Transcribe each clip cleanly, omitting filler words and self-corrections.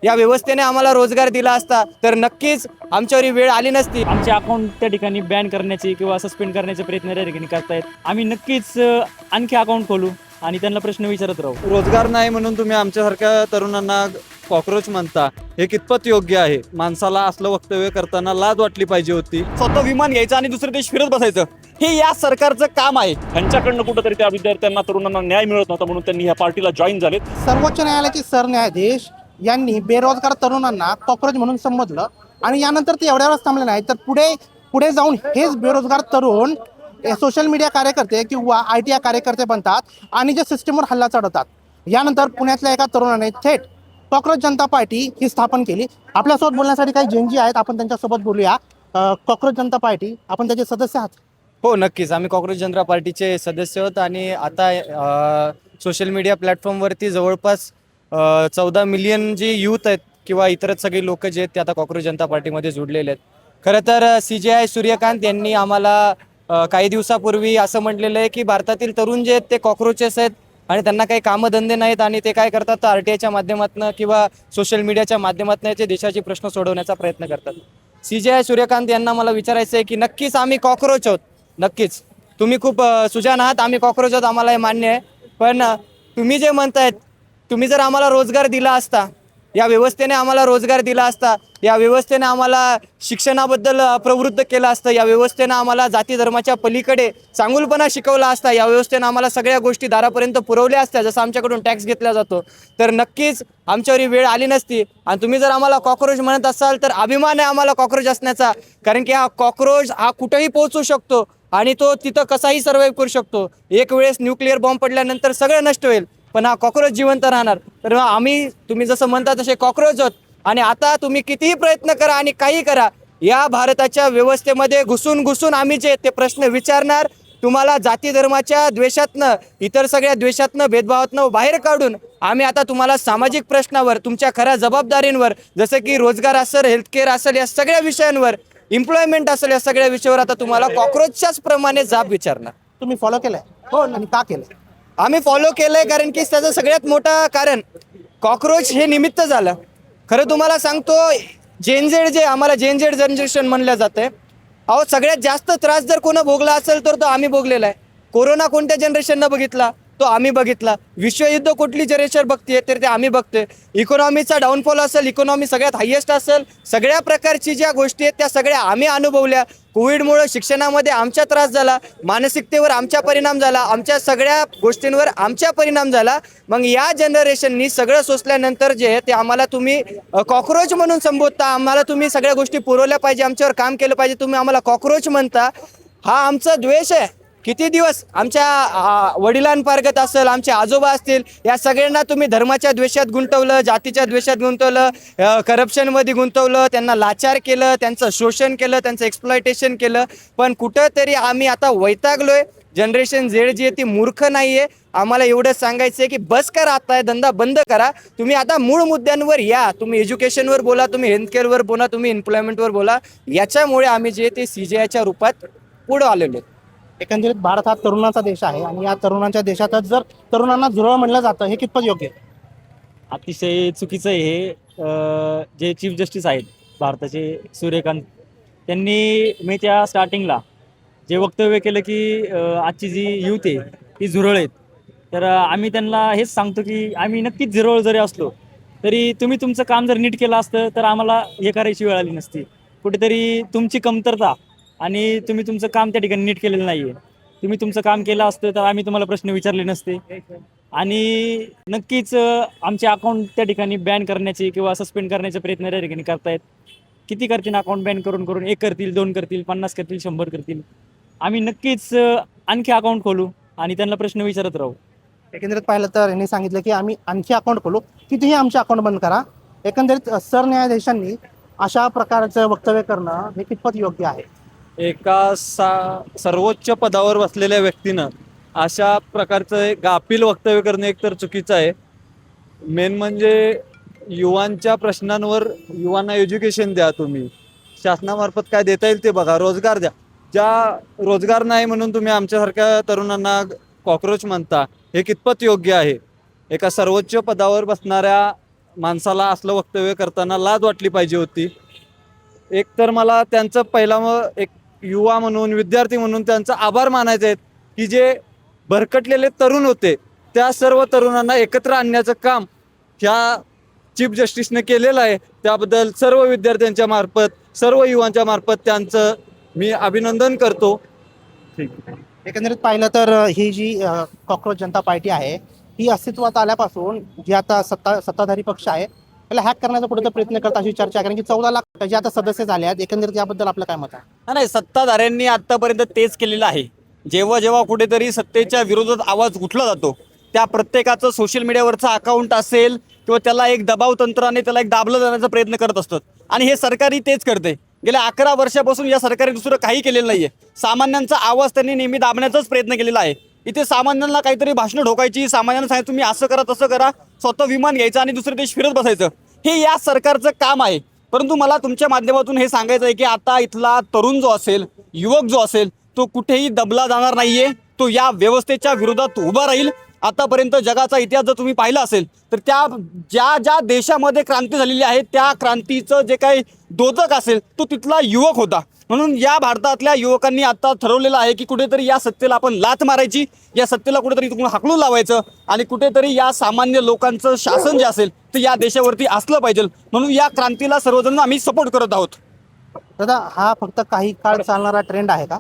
या व्यवस्थेने आम्हाला रोजगार दिला असता तर नक्कीच आमच्यावर ही वेळ आली नसती। आमचे अकाउंट त्या ठिकाणी बॅन करण्याचे किंवा सस्पेंड करण्याचे प्रयत्न त्या ठिकाणी करतायत। आम्ही नक्कीच आणखी अकाउंट खोलू आणि त्यांना प्रश्न विचारत राहू। रोजगार नाही म्हणून तुम्ही आमच्यासारख्या तरुणांना कॉक्रोच म्हणता, हे कितपत योग्य आहे? माणसाला असलं वक्तव्य करताना लाज वाटली पाहिजे होती। स्वतः विमान घ्यायचं आणि दुसरे देश फिरत बसायचं, हे या सरकारचं काम आहे। त्यांच्याकडनं कुठंतरी त्या विद्यार्थ्यांना तरुणांना न्याय मिळत नव्हता म्हणून त्यांनी ह्या पार्टीला जॉईन झालेत। सर्वोच्च न्यायालयाचे सरन्यायाधीश यांनी बेरोजगार तरुणांना कॉक्रोच म्हणून संबोधलं आणि यानंतर ते एवढ्यावरच थांबले नाही तर पुढे जाऊन हेच बेरोजगार तरुण सोशल मीडिया कार्यकर्ते किंवा ITI कार्यकर्ते बनतात आणि जे सिस्टीमवर हल्ला चढवतात। यानंतर पुण्यातल्या एका तरुणाने थेट कॉक्रोच जनता पार्टी ही स्थापन केली। आपल्यासोबत बोलण्यासाठी काही जेनजी आहेत, आपण त्यांच्यासोबत बोलूया। कॉक्रोच जनता पार्टी, आपण त्याचे सदस्य आहात? हो नक्कीच, आम्ही कॉक्रोच जनता पार्टीचे सदस्य आहोत आणि आता सोशल मीडिया प्लॅटफॉर्मवरती जवळपास 14 मिलियन जी यूथ आहेत किंवा इतरच सगळी लोक जे आहेत ते आता कॉक्रोच जनता पार्टीमध्ये जोडलेले आहेत। खरं तर CJI सूर्यकांत यांनी आम्हाला काही दिवसापूर्वी असं म्हटलेलं आहे की भारतातील तरुण जे आहेत ते कॉक्रोचेस आहेत आणि त्यांना काही कामधंदे नाहीत आणि ते काय करतात तर RTIच्या माध्यमातून किंवा सोशल मीडियाच्या माध्यमातून ते देशाचे प्रश्न सोडवण्याचा प्रयत्न करतात। CJI सूर्यकांत यांना मला विचारायचं आहे की नक्कीच आम्ही कॉक्रोच आहोत, नक्कीच तुम्ही खूप सुजाण आहात, आम्ही कॉक्रोच आहोत, आम्हाला हे मान्य आहे। पण तुम्ही जे म्हणतायत, तुम्ही जर आम्हाला रोजगार दिला असता, या व्यवस्थेने आम्हाला रोजगार दिला असता, या व्यवस्थेने आम्हाला शिक्षणाबद्दल प्रवृत्त केलं असतं, या व्यवस्थेनं आम्हाला जाती धर्माच्या पलीकडे चांगुलपणा शिकवला असता, या व्यवस्थेनं आम्हाला सगळ्या गोष्टी दारापर्यंत पुरवल्या असत्या, जसं आमच्याकडून टॅक्स घेतला जातो, तर नक्कीच आमच्यावर ही वेळ आली नसती। आणि तुम्ही जर आम्हाला कॉक्रोच म्हणत असाल तर अभिमान आहे आम्हाला कॉक्रोच असण्याचा, कारण की हा कॉक्रोच हा कुठेही पोहोचू शकतो आणि तो तिथं कसाही सर्व्हाइव्ह करू शकतो। एक वेळेस न्यूक्लिअर बॉम्ब पडल्यानंतर सगळं नष्ट होईल, पण हा कॉक्रोच जिवंत राहणार। तर आम्ही, तुम्ही जसं म्हणता तसे कॉक्रोच आहोत आणि आता तुम्ही कितीही प्रयत्न करा आणि काही करा, या भारताच्या व्यवस्थेमध्ये घुसून आम्ही जे ते प्रश्न विचारणार, तुम्हाला जाती धर्माच्या द्वेषातनं, इतर सगळ्या द्वेषातनं, भेदभावातनं बाहेर काढून आम्ही आता तुम्हाला सामाजिक प्रश्नावर, तुमच्या खऱ्या जबाबदारींवर, जसं की रोजगार असेल, हेल्थकेअर असेल, या सगळ्या विषयांवर, एम्प्लॉयमेंट असेल, या सगळ्या विषयावर आता तुम्हाला कॉक्रोचच्याच प्रमाणे जाब विचारणार। तुम्ही फॉलो केलंय? हो, आणि का केलंय? आम्ही फॉलो केलंय कारण की त्याचं सगळ्यात मोठं कारण कॉक्रोच हे निमित्त झालं। खरं तुम्हाला सांगतो, जेनझेड जे आम्हाला जेनझेड जनरेशन म्हणलं जातंय, अहो सगळ्यात जास्त त्रास जर कोणा भोगला असेल तर तो आम्ही भोगलेला आहे। कोरोना कोणत्या जनरेशननं बघितला तो आम्ही बघितला, विश्वयुद्ध कुठली जनरेशन बघते तर ते आम्ही बघतोय, इकॉनॉमीचा डाऊनफॉल असेल, इकॉनॉमी सगळ्यात हायेस्ट असेल, सगळ्या प्रकारची ज्या गोष्टी आहेत त्या सगळ्या आम्ही अनुभवल्या। कोविडमुळे शिक्षणामध्ये आमचा त्रास झाला, मानसिकतेवर आमचा परिणाम झाला, आमच्या सगळ्या गोष्टींवर आमचा परिणाम झाला। मग या जनरेशननी सगळं सोसल्यानंतर जे आहे ते आम्हाला तुम्ही कॉक्रोच म्हणून संबोधता, आम्हाला तुम्ही सगळ्या गोष्टी पुरवल्या पाहिजे, आमच्यावर काम केलं पाहिजे, तुम्ही आम्हाला कॉक्रोच म्हणता, हा आमचा द्वेष आहे। किती दिवस आमच्या वडिलांपार्गत असेल, आमचे आजोबा असतील, या सगळ्यांना तुम्ही धर्माच्या द्वेषात गुंतवलं, जातीच्या द्वेषात गुंतवलं, करप्शनमध्ये गुंतवलं, त्यांना लाचार केलं, त्यांचं शोषण केलं, त्यांचं एक्सप्लॉयटेशन केलं। पण कुठंतरी आम्ही आता वैतागलोय। जनरेशन झेड जी आहे ती मूर्ख नाही आहे। आम्हाला एवढंच सांगायचं आहे की बस करा, आता हे धंदा बंद करा, तुम्ही आता मूळ मुद्द्यांवर या, तुम्ही एज्युकेशनवर बोला, तुम्ही हेल्थकेअरवर बोला, तुम्ही एम्प्लॉयमेंटवर बोला। याच्यामुळे आम्ही जे ते CJIच्या रूपात पुढं आलेलो आहे। एकंदरीत भारत हा तरुणाचा देश आहे आणि या तरुणांच्या देशातच जर तरुणांना झुरळ म्हणलं जातं, हे कितपत योग्य आहे? अतिशय चुकीचं आहे हे। जे चीफ जस्टिस आहेत भारताचे सूर्यकांत, त्यांनी मेच्या स्टार्टिंगला जे वक्तव्य केलं की आजची जी यूथ आहे ती झुरळ आहेत, तर आम्ही त्यांना हेच सांगतो की आम्ही नक्कीच झुरळ जरी असलो तरी तुम्ही तुमचं काम जर नीट केलं असतं तर आम्हाला हे करायची वेळ आली नसती। कुठेतरी तुमची कमतरता आणि तुम्ही तुमचं काम त्या ठिकाणी नीट केलेलं नाही आहे। तुम्ही तुमचं काम केलं असतं तर आम्ही तुम्हाला प्रश्न विचारले नसते आणि नक्कीच आमचे अकाउंट त्या ठिकाणी बॅन करण्याचे किंवा सस्पेंड करण्याचे प्रयत्न त्या ठिकाणी करतायत। किती करतील अकाउंट बॅन करून 1 करतील, 2 करतील, 50 करतील, 100 करतील, आम्ही नक्कीच आणखी अकाउंट खोलू आणि त्यांना प्रश्न विचारत राहू। एकंदरीत पाहिलं तर यांनी सांगितलं की आम्ही आणखी अकाउंट खोलू, कितीही आमचे अकाउंट बंद करा। एकंदरीत सरन्यायाधीशांनी अशा प्रकारचं वक्तव्य करणं हे कितपत योग्य आहे? एका सर्वोच्च पदावर बसलेल्या व्यक्तीनं अशा प्रकारचं एक गाफील वक्तव्य करणं एकतर चुकीचं आहे। मेन म्हणजे युवांच्या प्रश्नांवर युवांना एज्युकेशन द्या, तुम्ही शासनामार्फत काय देता येईल ते बघा, रोजगार द्या। ज्या रोजगार नाही म्हणून तुम्ही आमच्यासारख्या तरुणांना कॉक्रोच म्हणता, हे कितपत योग्य आहे? एका सर्वोच्च पदावर बसणाऱ्या माणसाला असलं वक्तव्य करताना लाज वाटली पाहिजे होती. एक तर मला त्यांचं पहिला एक युवा म्हणून विद्यार्थी म्हणून त्यांचा आभार मानायचे आहेत की जे भरकटलेले तरुण होते त्या सर्व तरुणांना एकत्र आणण्याचं काम ह्या चीफ जस्टिसने केलेलं आहे. त्याबद्दल सर्व विद्यार्थ्यांच्या मार्फत सर्व युवांच्या मार्फत त्यांचं मी अभिनंदन करतो. एकंदरीत पाहिलं तर ही जी कॉक्रोच जनता पार्टी आहे ही अस्तित्वात आल्यापासून जी आता सत्ताधारी पक्ष आहे त्याला हॅक करण्याचा कुठेतरी प्रयत्न करत अशी चर्चा आहे. कारण की 14 लाख जे आता सदस्य झाले आहेत एकंदरीत याबद्दल आपलं काय मत आहे? नाही, सत्ताधाऱ्यांनी आतापर्यंत तेच केलेलं आहे. जेव्हा जेव्हा कुठेतरी सत्तेच्या विरोधात आवाज उठला जातो त्या प्रत्येकाचं सोशल मीडियावरचं अकाउंट असेल किंवा त्याला एक दबाव तंत्राने त्याला एक दाबलं जाण्याचा प्रयत्न करत असतात. आणि हे सरकारही तेच करते. गेल्या 11 वर्षापासून या सरकारने दुसरं काही केलेलं नाहीये. सामान्यांचा आवाज त्यांनी नेहमी दाबण्याचाच प्रयत्न केलेला आहे. इथे सामान्यांना काहीतरी भाषणं ठोकायची, सामान्यांना सांगायचं तुम्ही असं करा तसं करा, स्वतः विमान घ्यायचं आणि दुसरे देश फिरत बसायचं, हे या सरकारचं काम आहे. परंतु मला तुमच्या माध्यमातून हे सांगायचं आहे की आता इथला तरुण जो असेल, युवक जो असेल, तो कुठेही दबला जाणार नाहीये. तो या व्यवस्थेच्या विरोधात उभा राहील. आतापर्यंत जगाचा इतिहास जर तुम्ही पाहिला असेल तर त्या ज्या देशामध्ये क्रांती झालेली आहे त्या क्रांतीचं जे काही द्योतक असेल तो तिथला युवक होता. म्हणून या भारतातल्या युवकांनी आता ठरवलेलं आहे की कुठेतरी या सत्तेला आपण लाथ मारायची, या सत्तेला कुठेतरी इथून हाकलून लावायचं आणि कुठेतरी या सामान्य लोकांचं शासन जे असेल ते या देशावरती असलं पाहिजे. म्हणून या क्रांतीला सर्वजण आम्ही सपोर्ट करत आहोत. दादा, हा फक्त काही काळ चालणारा ट्रेंड आहे का?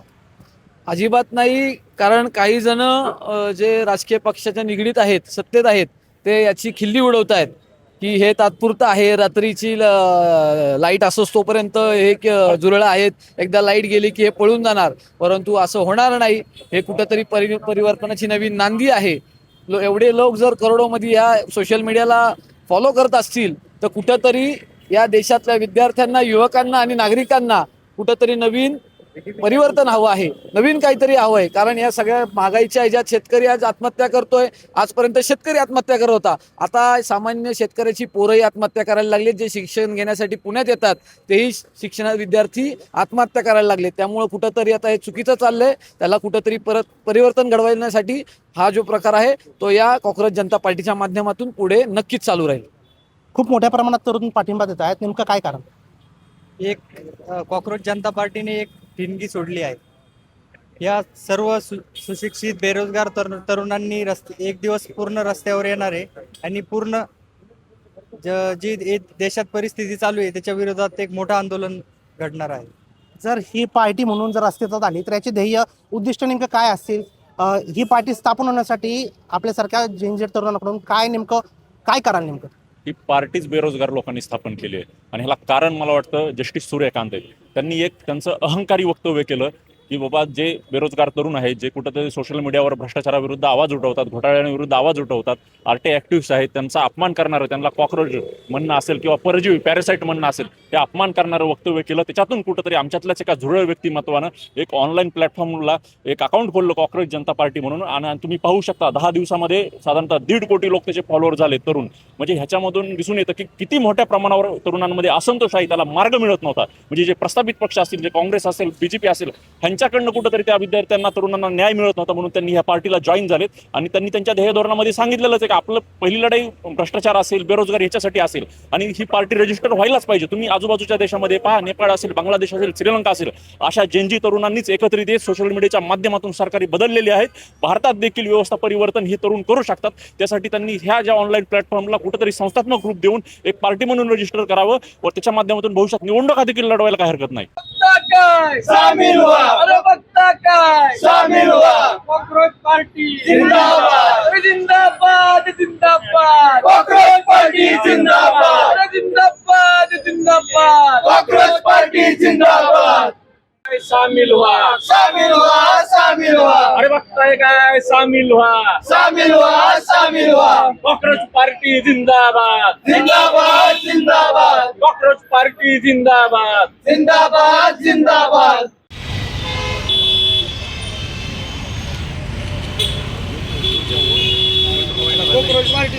अजिबात नाही. कारण काही जण जे राजकीय पक्षाच्या निगडीत आहेत, सत्तेत आहेत, ते याची खिल्ली उडवत आहेत की हे तात्पुरतं आहे, रात्रीची लाईट असोच तोपर्यंत हे जुरळं आहेत, एकदा लाईट गेली की हे पळून जाणार. परंतु असं होणार नाही. हे कुठंतरी परिवर्तनाची नवीन नांदी आहे. एवढे लोक जर करोडोमध्ये या सोशल मीडियाला फॉलो करत असतील तर कुठंतरी या देशातल्या विद्यार्थ्यांना, युवकांना आणि नागरिकांना कुठंतरी नवीन परिवर्तन हवं आहे, नवीन काहीतरी हवं आहे. कारण या सगळ्या महागाईच्या ह्याच्यात शेतकरी आज आत्महत्या करतोय. आजपर्यंत शेतकरी आत्महत्या करत होता, आता सामान्य शेतकऱ्याची पोरंही आत्महत्या करायला लागले. जे शिक्षण घेण्यासाठी पुण्यात येतात तेही शिक्षण विद्यार्थी आत्महत्या करायला लागले. त्यामुळं कुठंतरी आता हे चुकीचं चाललंय. त्याला कुठंतरी परत परिवर्तन घडवण्यासाठी हा जो प्रकार आहे तो या कॉक्रोच जनता पार्टीच्या माध्यमातून पुढे नक्कीच चालू राहील. खूप मोठ्या प्रमाणात तरुण पाठिंबा देत आहेत, नेमकं काय कारण? एक कॉक्रोच जनता पार्टीने एक देणगी सोडली आहे. या सर्व सुशिक्षित बेरोजगार तरुणांनी एक दिवस पूर्ण रस्त्यावर येणार आहे आणि पूर्ण जी देशात परिस्थिती चालू आहे त्याच्या विरोधात एक मोठं आंदोलन घडणार आहे. जर ही पार्टी म्हणून जर अस्तित्वात आली तर याचे ध्येय उद्दिष्ट नेमकं काय असतील? ही पार्टी स्थापन होण्यासाठी आपल्यासारख्या झिंझट तरुणांकडून काय नेमकं काय कराल नेमकं? ही पार्टीच बेरोजगार लोकांनी स्थापन केली आहे आणि ह्याला कारण मला वाटतं जस्टिस सूर्यकांत आहे. त्यांनी एक त्यांचं अहंकारी वक्तव्य केलं की बाबा जे बेरोजगार तरुण आहेत, जे कुठंतरी सोशल मीडियावर भ्रष्टाचाराविरुद्ध आवाज उठवतात, घोटाळ्यांविरुद्ध आवाज उठवतात, आरटी ॲक्टिव्हिस्ट आहेत, त्यांचा अपमान करणारं, त्यांना कॉक्रोच म्हणणं असेल किंवा परजीवी पॅरासाईट म्हणणं असेल, ते अपमान करणारं वक्तव्य केलं. त्याच्यातून कुठंतरी आमच्यातल्याच एका झुरळ व्यक्तिमत्वानं एक ऑनलाईन प्लॅटफॉर्मला एक अकाउंट खोललं कॉक्रोच जनता पार्टी म्हणून. आणि तुम्ही पाहू शकता 10 दिवसामध्ये साधारणतः 1.5 कोटी लोक त्याचे फॉलोअर झाले तरुण. म्हणजे ह्याच्यामधून दिसून येतं की किती मोठ्या प्रमाणावर तरुणांमध्ये असंतोष आहे, त्याला मार्ग मिळत नव्हता. म्हणजे जे प्रस्थापित पक्ष असतील, जे काँग्रेस असेल, बीजेपी असेल, ह्यांच्याकडनं कुठंतरी त्या विद्यार्थ्यांना, तरुणांना न्याय मिळत नव्हता. म्हणून त्यांनी ह्या पार्टीला जॉईन झालेत आणि त्यांनी त्यांच्या ध्येय धोरणामध्ये सांगितलेलंच आहे की आपलं पहिली लढाई भ्रष्टाचार असेल, बेरोजगार ह्याच्यासाठी असेल आणि ही पार्टी रजिस्टर व्हायलाच पाहिजे. तुम्ही आजूबाजूच्या देशामध्ये पहा, नेपाळ असेल, बांगलादेश असेल, श्रीलंका असेल, अशा जेनजी तरुणांनीच एकत्रित येत सोशल मीडियाच्या माध्यमातून सरकारी बदललेली आहेत. भारतात देखील व्यवस्था परिवर्तन हे तरुण करू शकतात. त्यासाठी त्यांनी ह्या ज्या ऑनलाईन प्लॅटफॉर्मला कुठेतरी संस्थात्मक रूप देऊन एक पार्टी म्हणून रजिस्टर करावं व त्याच्या माध्यमातून भविष्यात निवडणुका देखील लढवायला काही हरकत नाही. शामिल हुआ कॉकरोच पार्टी जिंदाबाद जिंदाबाद जिंदाबाद कॉकरोच पार्टी जिंदाबाद जिंदाबाद जिंदाबाद कॉकरोच पार्टी जिंदाबाद शामिल हुआ शामिल हुआ शामिल हुआ अरे बघताय काय शामिल हुआ शामिल हुआ शामिल हुआ कॉकरोच पार्टी जिंदाबाद जिंदाबाद जिंदाबाद कॉकरोच पार्टी जिंदाबाद जिंदाबाद जिंदाबाद कॉकरोच पार्टी